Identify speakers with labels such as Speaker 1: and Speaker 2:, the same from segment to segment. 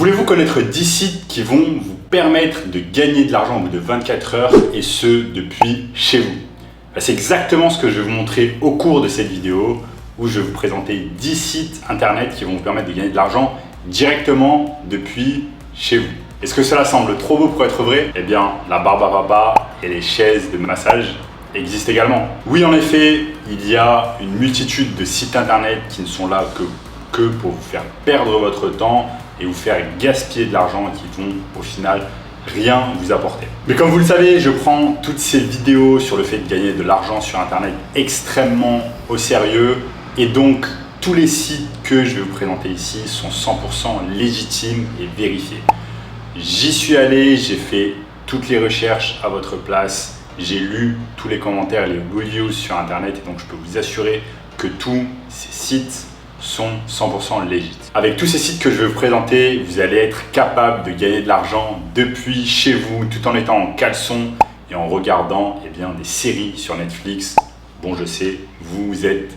Speaker 1: Voulez-vous connaître 10 sites qui vont vous permettre de gagner de l'argent au bout de 24 heures et ce depuis chez vous? C'est exactement ce que je vais vous montrer au cours de cette vidéo où je vais vous présenter 10 sites internet qui vont vous permettre de gagner de l'argent directement depuis chez vous. Est-ce que cela semble trop beau pour être vrai? Eh bien, la barbe à papa et les chaises de massage existent également. Oui, en effet, il y a une multitude de sites internet qui ne sont là que pour vous faire perdre votre temps et vous faire gaspiller de l'argent et qui vont au final rien vous apporter. Mais comme vous le savez, je prends toutes ces vidéos sur le fait de gagner de l'argent sur internet extrêmement au sérieux et donc tous les sites que je vais vous présenter ici sont 100% légitimes et vérifiés. J'y suis allé, j'ai fait toutes les recherches à votre place, j'ai lu tous les commentaires, les reviews sur internet et donc je peux vous assurer que tous ces sites sont 100% légitimes. Avec tous ces sites que je vais vous présenter, vous allez être capable de gagner de l'argent depuis chez vous tout en étant en caleçon et en regardant des séries sur Netflix. Bon, je sais, vous êtes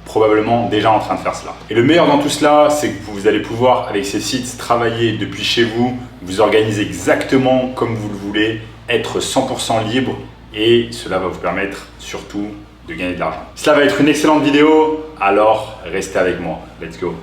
Speaker 1: probablement déjà en train de faire cela. Et le meilleur dans tout cela, c'est que vous allez pouvoir, avec ces sites, travailler depuis chez vous, vous organiser exactement comme vous le voulez, être 100% libre et cela va vous permettre surtout de gagner de l'argent. Cela va être une excellente vidéo, alors restez avec moi. Let's go!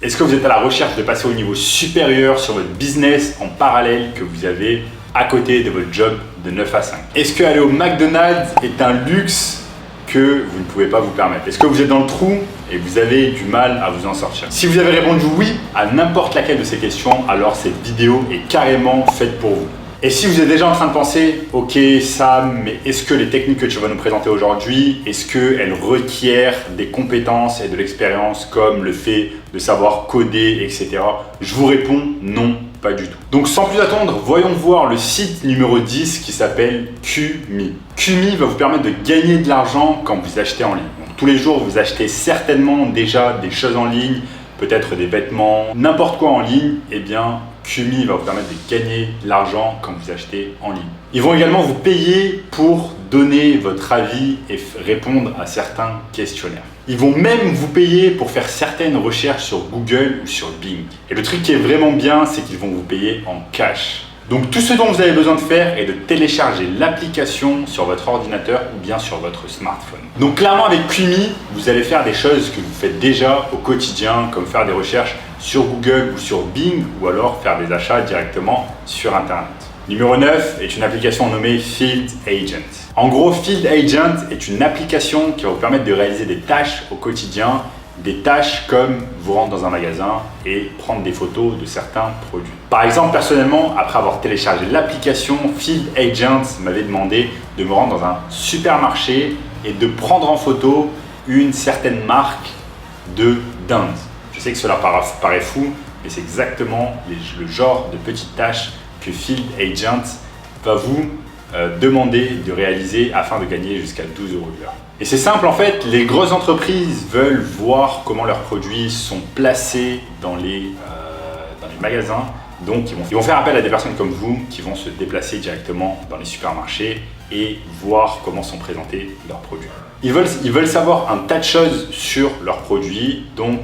Speaker 1: Est-ce que vous êtes à la recherche de passer au niveau supérieur sur votre business en parallèle que vous avez à côté de votre job de 9 à 5? Est-ce que aller au McDonald's est un luxe que vous ne pouvez pas vous permettre? Est-ce que vous êtes dans le trou et vous avez du mal à vous en sortir? Si vous avez répondu oui à n'importe laquelle de ces questions, alors cette vidéo est carrément faite pour vous. Et si vous êtes déjà en train de penser, ok Sam, mais est-ce que les techniques que tu vas nous présenter aujourd'hui, est-ce qu'elles requièrent des compétences et de l'expérience comme le fait de savoir coder, etc. Je vous réponds non, pas du tout. Donc sans plus attendre, voyons voir le site numéro 10 qui s'appelle Qme. Qme va vous permettre de gagner de l'argent quand vous achetez en ligne. Donc, tous les jours, vous achetez certainement déjà des choses en ligne, peut-être des vêtements, n'importe quoi en ligne, eh bien Qme va vous permettre de gagner de l'argent quand vous achetez en ligne. Ils vont également vous payer pour donner votre avis et répondre à certains questionnaires. Ils vont même vous payer pour faire certaines recherches sur Google ou sur Bing. Et le truc qui est vraiment bien, c'est qu'ils vont vous payer en cash. Donc tout ce dont vous avez besoin de faire est de télécharger l'application sur votre ordinateur ou bien sur votre smartphone. Donc clairement avec Qme, vous allez faire des choses que vous faites déjà au quotidien, comme faire des recherches sur Google ou sur Bing ou alors faire des achats directement sur Internet. Numéro 9 est une application nommée Field Agent. En gros, Field Agent est une application qui va vous permettre de réaliser des tâches au quotidien, des tâches comme vous rendre dans un magasin et prendre des photos de certains produits. Par exemple, personnellement, après avoir téléchargé l'application, Field Agent m'avait demandé de me rendre dans un supermarché et de prendre en photo une certaine marque de dinde. Je sais que cela paraît fou, mais c'est exactement le genre de petites tâches que Field Agent va vous demander de réaliser afin de gagner jusqu'à 12 € de l'heure. Et c'est simple en fait, les grosses entreprises veulent voir comment leurs produits sont placés dans les magasins. Donc ils vont faire appel à des personnes comme vous qui vont se déplacer directement dans les supermarchés et voir comment sont présentés leurs produits. Ils veulent savoir un tas de choses sur leurs produits, donc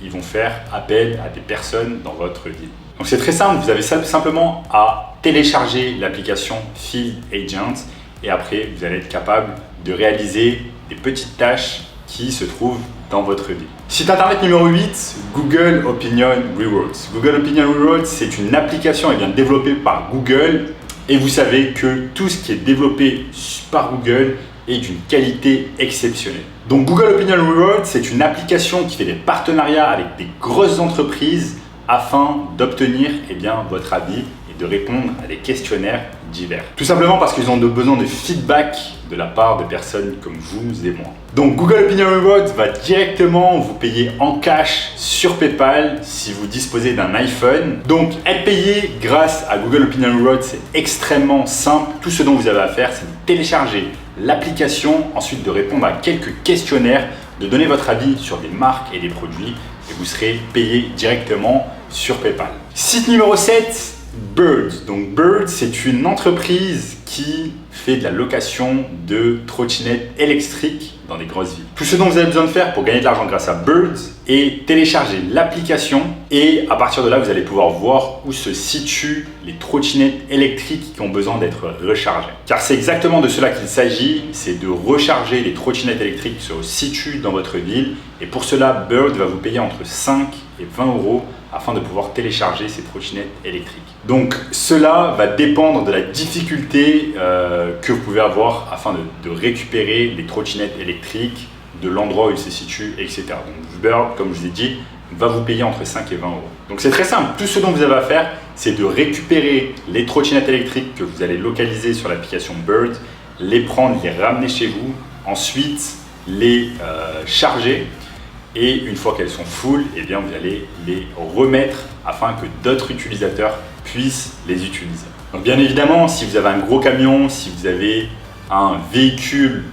Speaker 1: ils vont faire appel à des personnes dans votre ville. Donc c'est très simple, vous avez simplement à télécharger l'application Field Agent et après vous allez être capable de réaliser des petites tâches qui se trouvent dans votre ville. Site internet numéro 8, Google Opinion Rewards. Google Opinion Rewards, c'est une application développée par Google et vous savez que tout ce qui est développé par Google est d'une qualité exceptionnelle. Donc Google Opinion Rewards, c'est une application qui fait des partenariats avec des grosses entreprises afin d'obtenir votre avis et de répondre à des questionnaires divers. Tout simplement parce qu'ils ont besoin de feedback de la part de personnes comme vous et moi. Donc Google Opinion Rewards va directement vous payer en cash sur PayPal si vous disposez d'un iPhone. Donc être payé grâce à Google Opinion Rewards, c'est extrêmement simple. Tout ce dont vous avez à faire, c'est de télécharger l'application, ensuite de répondre à quelques questionnaires, de donner votre avis sur des marques et des produits et vous serez payé directement sur PayPal. Site numéro 7, Bird. Donc Bird, c'est une entreprise qui fait de la location de trottinettes électriques dans des grosses villes. Tout ce dont vous avez besoin de faire pour gagner de l'argent grâce à Bird est télécharger l'application et à partir de là, vous allez pouvoir voir où se situent les trottinettes électriques qui ont besoin d'être rechargées. Car c'est exactement de cela qu'il s'agit, c'est de recharger les trottinettes électriques qui se situent dans votre ville et pour cela, Bird va vous payer entre 5 et 20 euros afin de pouvoir télécharger ces trottinettes électriques. Donc cela va dépendre de la difficulté que vous pouvez avoir afin de récupérer les trottinettes électriques de l'endroit où ils se situent, etc. Donc Bird, comme je vous ai dit, va vous payer entre 5 et 20 euros. Donc c'est très simple, tout ce dont vous avez à faire, c'est de récupérer les trottinettes électriques que vous allez localiser sur l'application Bird, les prendre, les ramener chez vous, ensuite les charger. Et une fois qu'elles sont full, eh bien vous allez les remettre afin que d'autres utilisateurs puissent les utiliser. Donc bien évidemment, si vous avez un gros camion, si vous avez un véhicule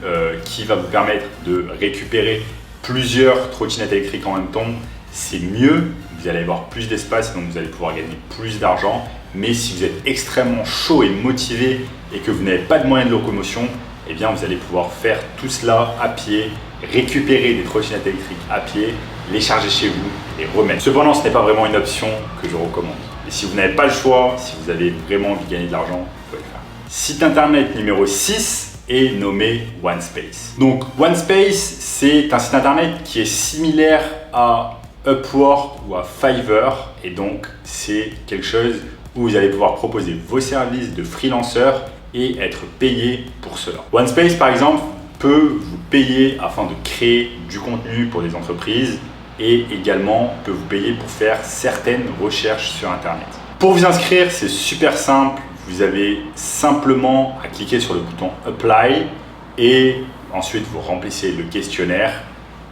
Speaker 1: qui va vous permettre de récupérer plusieurs trottinettes électriques en même temps, c'est mieux. Vous allez avoir plus d'espace, donc vous allez pouvoir gagner plus d'argent. Mais si vous êtes extrêmement chaud et motivé et que vous n'avez pas de moyens de locomotion, eh bien vous allez pouvoir faire tout cela à pied, récupérer des trottinettes électriques à pied, les charger chez vous et remettre. Cependant, ce n'est pas vraiment une option que je recommande. Et si vous n'avez pas le choix, si vous avez vraiment envie de gagner de l'argent, vous pouvez le faire. Site internet numéro 6 est nommé OneSpace. Donc OneSpace, c'est un site internet qui est similaire à Upwork ou à Fiverr et donc c'est quelque chose où vous allez pouvoir proposer vos services de freelanceur et être payé pour cela. OneSpace par exemple peut vous payer afin de créer du contenu pour des entreprises et également peut vous payer pour faire certaines recherches sur internet. Pour vous inscrire, c'est super simple, vous avez simplement à cliquer sur le bouton Apply et ensuite vous remplissez le questionnaire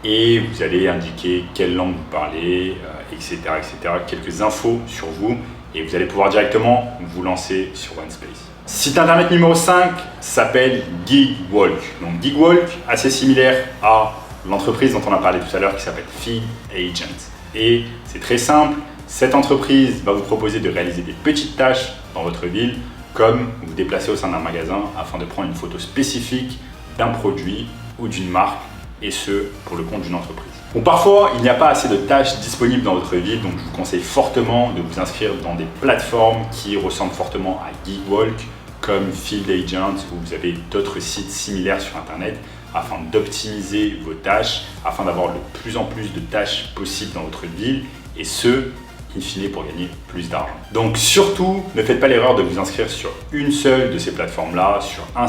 Speaker 1: et vous allez indiquer quelle langue vous parlez, etc., etc., quelques infos sur vous et vous allez pouvoir directement vous lancer sur OneSpace. Site internet numéro 5 s'appelle Gigwalk. Donc Gigwalk, assez similaire à l'entreprise dont on a parlé tout à l'heure qui s'appelle Feed Agent. Et c'est très simple, cette entreprise va vous proposer de réaliser des petites tâches dans votre ville, comme vous déplacer au sein d'un magasin afin de prendre une photo spécifique d'un produit ou d'une marque, et ce, pour le compte d'une entreprise. Bon, parfois, il n'y a pas assez de tâches disponibles dans votre ville, donc je vous conseille fortement de vous inscrire dans des plateformes qui ressemblent fortement à Gigwalk, comme Field Agent, où vous avez d'autres sites similaires sur Internet, afin d'optimiser vos tâches, afin d'avoir le plus en plus de tâches possibles dans votre ville, et ce, in fine, pour gagner plus d'argent. Donc surtout, ne faites pas l'erreur de vous inscrire sur une seule de ces plateformes-là, sur un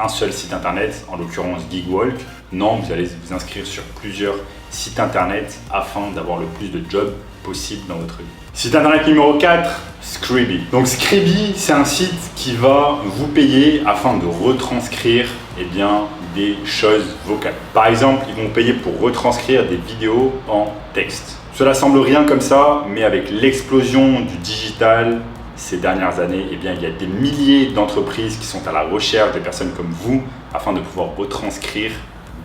Speaker 1: seul site internet, en l'occurrence Gigwalk. Non, vous allez vous inscrire sur plusieurs sites internet afin d'avoir le plus de jobs possible dans votre vie. Site internet numéro 4, Scribie. Donc Scribie, c'est un site qui va vous payer afin de retranscrire des choses vocales. Par exemple, ils vont vous payer pour retranscrire des vidéos en texte. Cela semble rien comme ça, mais avec l'explosion du digital ces dernières années, il y a des milliers d'entreprises qui sont à la recherche de personnes comme vous afin de pouvoir retranscrire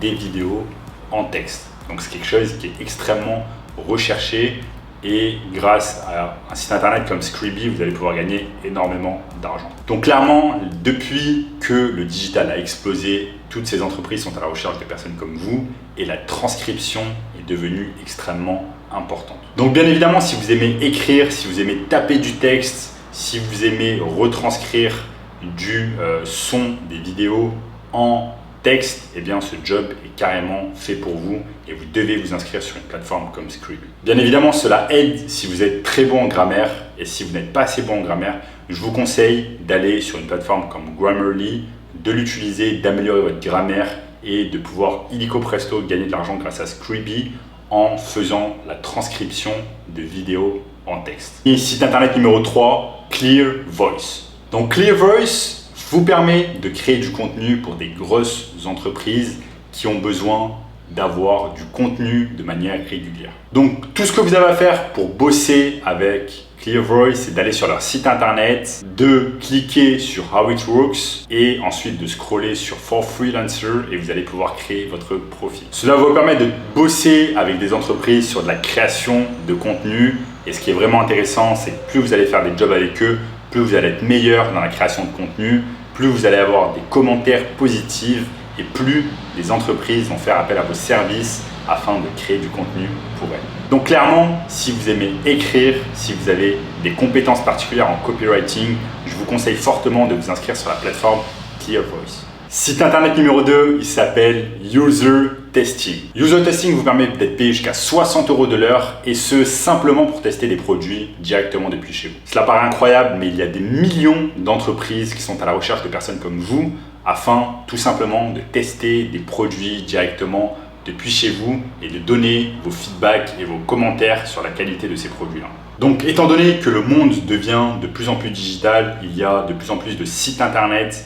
Speaker 1: des vidéos en texte. Donc c'est quelque chose qui est extrêmement recherché et grâce à un site internet comme Scribie, vous allez pouvoir gagner énormément d'argent. Donc clairement, depuis que le digital a explosé, toutes ces entreprises sont à la recherche de personnes comme vous et la transcription est devenue extrêmement importante. Donc bien évidemment, si vous aimez écrire, si vous aimez taper du texte, si vous aimez retranscrire du son, des vidéos en texte, ce job est carrément fait pour vous et vous devez vous inscrire sur une plateforme comme Scribie. Bien évidemment, cela aide si vous êtes très bon en grammaire et si vous n'êtes pas assez bon en grammaire, je vous conseille d'aller sur une plateforme comme Grammarly, de l'utiliser, d'améliorer votre grammaire et de pouvoir illico presto gagner de l'argent grâce à Scribie en faisant la transcription de vidéos en texte. Et site internet numéro 3, Clear Voice. Donc Clear Voice vous permet de créer du contenu pour des grosses entreprises qui ont besoin d'avoir du contenu de manière régulière. Donc tout ce que vous avez à faire pour bosser avec ClearVoice, c'est d'aller sur leur site internet, de cliquer sur How It Works et ensuite de scroller sur For Freelancer et vous allez pouvoir créer votre profil. Cela va vous permettre de bosser avec des entreprises sur de la création de contenu et ce qui est vraiment intéressant, c'est que plus vous allez faire des jobs avec eux, plus vous allez être meilleur dans la création de contenu, plus vous allez avoir des commentaires positifs et plus les entreprises vont faire appel à vos services afin de créer du contenu pour elles. Donc clairement, si vous aimez écrire, si vous avez des compétences particulières en copywriting, je vous conseille fortement de vous inscrire sur la plateforme ClearVoice. Site internet numéro 2, il s'appelle User Testing. User Testing vous permet d'être payé jusqu'à 60 € de l'heure et ce simplement pour tester des produits directement depuis chez vous. Cela paraît incroyable, mais il y a des millions d'entreprises qui sont à la recherche de personnes comme vous afin tout simplement de tester des produits directement depuis chez vous et de donner vos feedbacks et vos commentaires sur la qualité de ces produits-là. Donc, étant donné que le monde devient de plus en plus digital, il y a de plus en plus de sites internet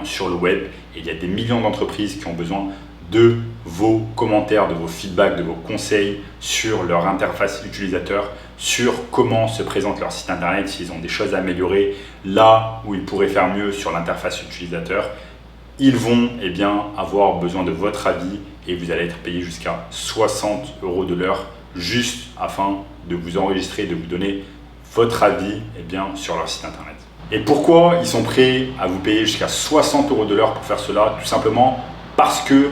Speaker 1: sur le web et il y a des millions d'entreprises qui ont besoin de vos commentaires, de vos feedbacks, de vos conseils sur leur interface utilisateur, sur comment se présente leur site internet, s'ils ont des choses à améliorer, là où ils pourraient faire mieux sur l'interface utilisateur. Ils vont avoir besoin de votre avis et vous allez être payé jusqu'à 60 € de l'heure juste afin de vous enregistrer, de vous donner votre avis sur leur site internet. Et pourquoi ils sont prêts à vous payer jusqu'à 60 € de l'heure pour faire cela? Tout simplement parce que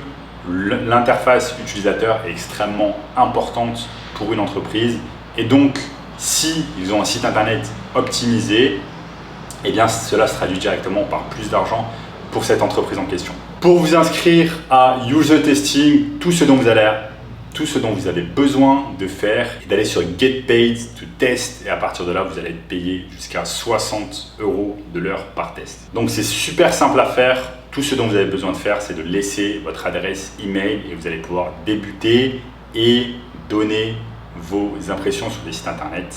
Speaker 1: l'interface utilisateur est extrêmement importante pour une entreprise et donc si ils ont un site internet optimisé, cela se traduit directement par plus d'argent pour cette entreprise en question. Pour vous inscrire à User Testing, tout ce dont vous avez besoin de faire est d'aller sur Get Paid to Test et à partir de là, vous allez être payé jusqu'à 60 € de l'heure par test. Donc c'est super simple à faire. Tout ce dont vous avez besoin de faire, c'est de laisser votre adresse email et vous allez pouvoir débuter et donner vos impressions sur les sites internet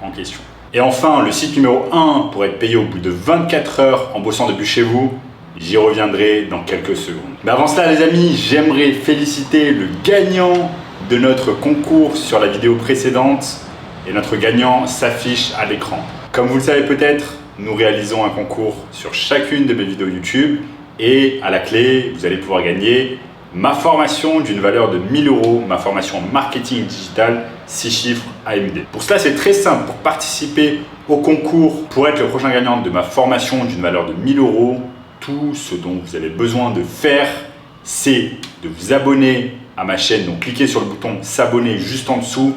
Speaker 1: en question. Et enfin, le site numéro 1 pour être payé au bout de 24 heures en bossant depuis chez vous. J'y reviendrai dans quelques secondes. Mais avant cela, les amis, j'aimerais féliciter le gagnant de notre concours sur la vidéo précédente. Et notre gagnant s'affiche à l'écran. Comme vous le savez peut-être, nous réalisons un concours sur chacune de mes vidéos YouTube. Et à la clé, vous allez pouvoir gagner ma formation d'une valeur de 1 000 €, ma formation en marketing digital, 6 chiffres AMD. Pour cela, c'est très simple. Pour participer au concours, pour être le prochain gagnant de ma formation d'une valeur de 1 000 €, tout ce dont vous avez besoin de faire, c'est de vous abonner à ma chaîne. Donc, cliquez sur le bouton s'abonner juste en dessous,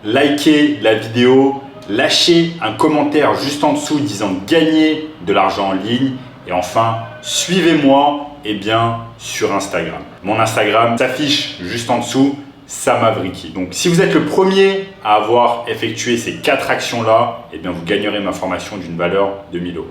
Speaker 1: likez la vidéo, lâchez un commentaire juste en dessous disant gagner de l'argent en ligne et enfin, suivez-moi sur Instagram. Mon Instagram s'affiche juste en dessous, Samavriki. Donc, si vous êtes le premier à avoir effectué ces 4 actions-là, vous gagnerez ma formation d'une valeur de 1 000 €.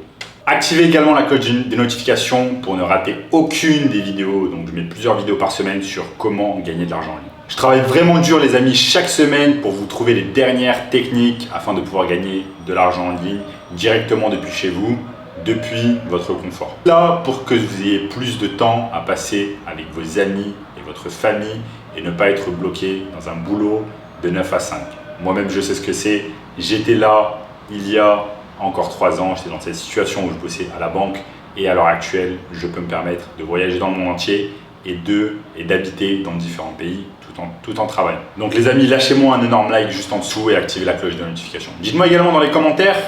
Speaker 1: Activez également la cloche des notifications pour ne rater aucune des vidéos. Donc, je mets plusieurs vidéos par semaine sur comment gagner de l'argent en ligne. Je travaille vraiment dur, les amis, chaque semaine pour vous trouver les dernières techniques afin de pouvoir gagner de l'argent en ligne directement depuis chez vous, depuis votre confort. Là, pour que vous ayez plus de temps à passer avec vos amis et votre famille et ne pas être bloqué dans un boulot de 9 à 5. Moi-même, je sais ce que c'est. J'étais là il y a encore 3 ans, j'étais dans cette situation où je bossais à la banque et à l'heure actuelle, je peux me permettre de voyager dans le monde entier et d'habiter dans différents pays tout en travaillant. Donc les amis, lâchez-moi un énorme like juste en dessous et activez la cloche de notification. Dites-moi également dans les commentaires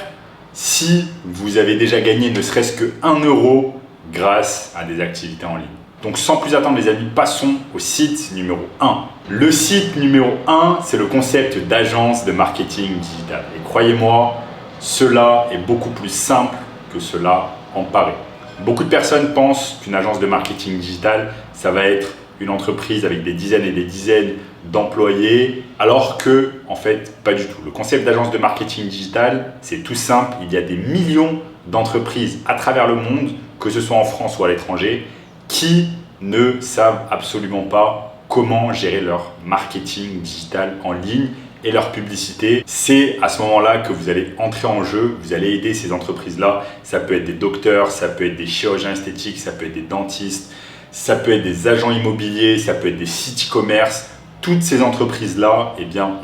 Speaker 1: si vous avez déjà gagné ne serait-ce que 1 € grâce à des activités en ligne. Donc sans plus attendre les amis, passons au site numéro 1. Le site numéro 1, c'est le concept d'agence de marketing digital. Et croyez-moi, cela est beaucoup plus simple que cela en paraît. Beaucoup de personnes pensent qu'une agence de marketing digital, ça va être une entreprise avec des dizaines et des dizaines d'employés, alors que, en fait, pas du tout. Le concept d'agence de marketing digital, c'est tout simple. Il y a des millions d'entreprises à travers le monde, que ce soit en France ou à l'étranger, qui ne savent absolument pas comment gérer leur marketing digital en ligne et leur publicité. C'est à ce moment-là que vous allez entrer en jeu, vous allez aider ces entreprises-là. Ça peut être des docteurs, ça peut être des chirurgiens esthétiques, ça peut être des dentistes, ça peut être des agents immobiliers, ça peut être des sites e-commerce. Toutes ces entreprises-là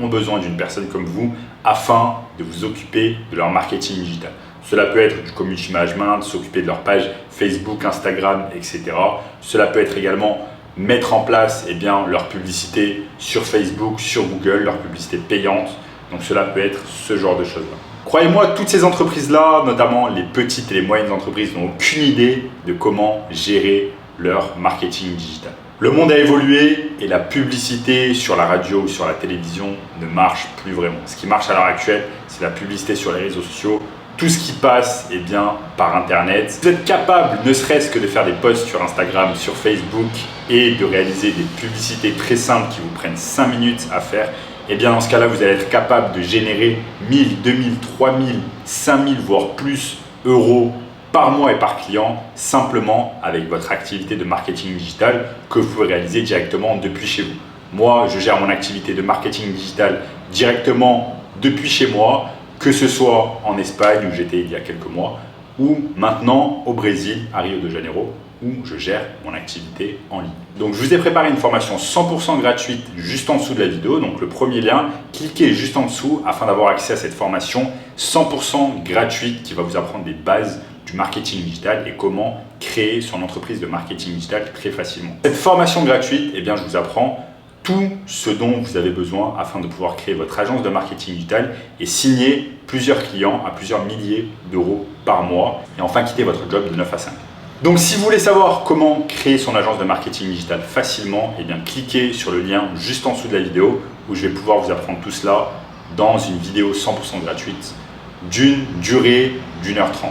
Speaker 1: ont besoin d'une personne comme vous afin de vous occuper de leur marketing digital. Cela peut être du community management, s'occuper de leur page Facebook, Instagram, etc. Cela peut être également mettre en place leur publicité sur Facebook, sur Google, leur publicité payante. Donc cela peut être ce genre de choses-là. Croyez-moi, toutes ces entreprises-là, notamment les petites et les moyennes entreprises, n'ont aucune idée de comment gérer leur marketing digital. Le monde a évolué et la publicité sur la radio ou sur la télévision ne marche plus vraiment. Ce qui marche à l'heure actuelle, c'est la publicité sur les réseaux sociaux. Tout ce qui passe par Internet. Vous êtes capable, ne serait-ce que de faire des posts sur Instagram, sur Facebook et de réaliser des publicités très simples qui vous prennent 5 minutes à faire. Dans ce cas-là, vous allez être capable de générer 1000, 2000, 3000, 5000, voire plus euros par mois et par client, simplement avec votre activité de marketing digital que vous pouvez réaliser directement depuis chez vous. Moi, je gère mon activité de marketing digital directement depuis chez moi, que ce soit en Espagne où j'étais il y a quelques mois, ou maintenant au Brésil, à Rio de Janeiro, où je gère mon activité en ligne. Donc je vous ai préparé une formation 100% gratuite juste en dessous de la vidéo. Donc le premier lien, cliquez juste en dessous afin d'avoir accès à cette formation 100% gratuite qui va vous apprendre des bases du marketing digital et comment créer son entreprise de marketing digital très facilement. Cette formation gratuite, je vous apprends tout ce dont vous avez besoin afin de pouvoir créer votre agence de marketing digital et signer plusieurs clients à plusieurs milliers d'euros par mois et enfin quitter votre job de 9 à 5. Donc si vous voulez savoir comment créer son agence de marketing digital facilement, cliquez sur le lien juste en dessous de la vidéo où je vais pouvoir vous apprendre tout cela dans une vidéo 100% gratuite d'une durée d'1h30.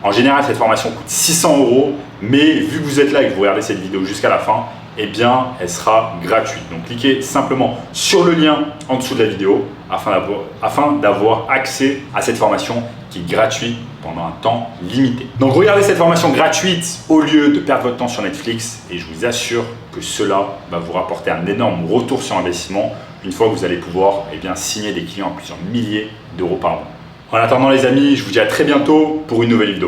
Speaker 1: En général, cette formation coûte 600 €, mais vu que vous êtes là et que vous regardez cette vidéo jusqu'à la fin, elle sera gratuite. Donc cliquez simplement sur le lien en dessous de la vidéo afin d'avoir accès à cette formation qui est gratuite pendant un temps limité. Donc regardez cette formation gratuite au lieu de perdre votre temps sur Netflix et je vous assure que cela va vous rapporter un énorme retour sur investissement une fois que vous allez pouvoir signer des clients à plusieurs milliers d'euros par mois. En attendant les amis, je vous dis à très bientôt pour une nouvelle vidéo.